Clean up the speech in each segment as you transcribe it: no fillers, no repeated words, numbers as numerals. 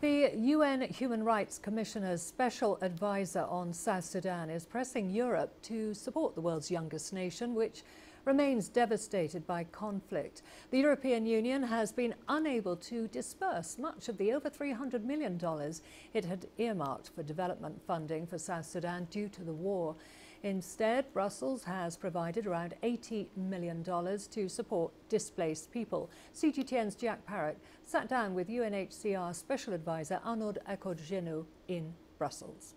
The UN Human Rights Commissioner's Special Advisor on South Sudan is pressing Europe to support the world's youngest nation, which remains devastated by conflict. The European Union has been unable to disperse much of the over $300 million it had earmarked for development funding for South Sudan due to the war. Instead, Brussels has provided around $80 million to support displaced people. CGTN's Parrock sat down with UNHCR Special Advisor Arnould Akodjenou in Brussels.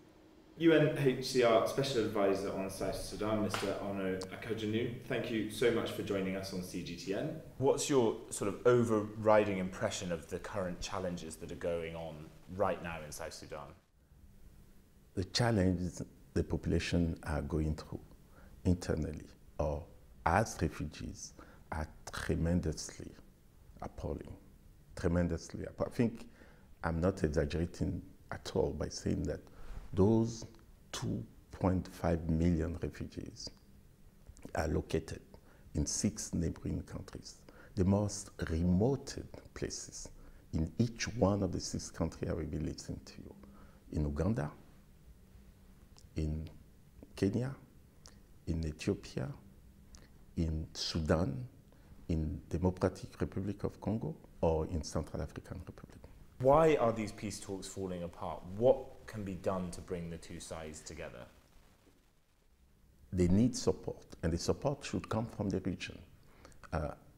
UNHCR Special Advisor on South Sudan, Mr. Arnould Akodjenou, thank you so much for joining us on CGTN. What's your sort of overriding impression of the current challenges that are going on right now in South Sudan? The challenges the population are going through internally or as refugees are tremendously appalling. Tremendously appalling. I think I'm not exaggerating at all by saying that those 2.5 million refugees are located in 6 neighboring countries, the most remote places in each one of the 6 countries I will be listing to you. In Uganda, in Kenya, in Ethiopia, in Sudan, in Democratic Republic of Congo, or in Central African Republic. Why are these peace talks falling apart? What can be done to bring the two sides together? They need support, and the support should come from the region.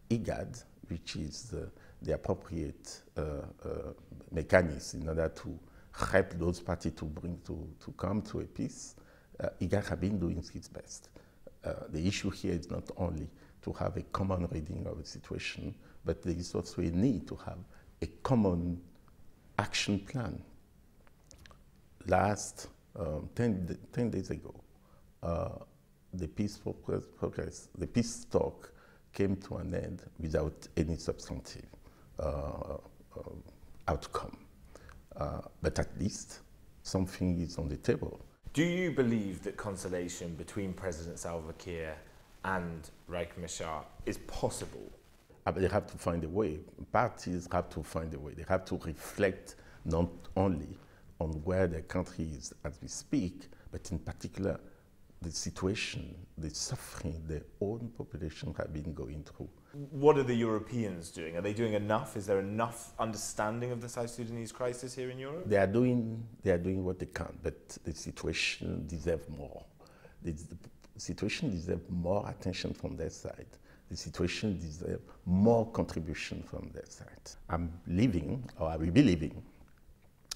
IGAD, which is the appropriate mechanism in order to help those parties to come to a peace, IGAD has been doing its best. The issue here is not only to have a common reading of the situation, but there is also a need to have a common action plan. Last 10 days ago, the peace progress, the peace talk came to an end without any substantive outcome. But at least something is on the table. Do you believe that conciliation between President Salva Kiir and Riek Machar is possible? They have to find a way. Parties have to find a way. They have to reflect not only on where their country is as we speak, but in particular the situation, the suffering their own population have been going through. What are the Europeans doing? Are they doing enough? Is there enough understanding of the South Sudanese crisis here in Europe? They are doing what they can, but the situation deserves more. The situation deserves more attention from their side. The situation deserves more contribution from their side. I'm living, or I will be living,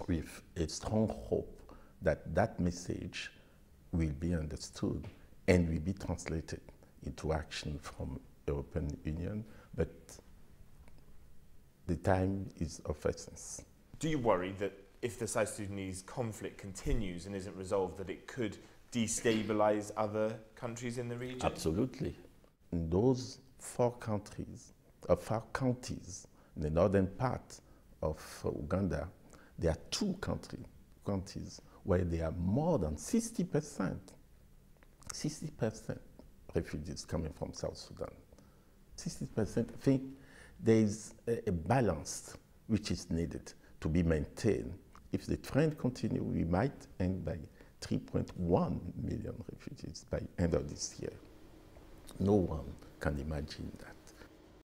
with a strong hope that that message will be understood and will be translated into action from European Union, but the time is of essence. Do you worry that if the South Sudanese conflict continues and isn't resolved, that it could destabilize other countries in the region? Absolutely. In those 4 countries, or 4 counties in the northern part of Uganda, there are 2 counties where there are more than 60% refugees coming from South Sudan. 60%, I think there is a balance which is needed to be maintained. If the trend continues, we might end by 3.1 million refugees by end of this year. No one can imagine that.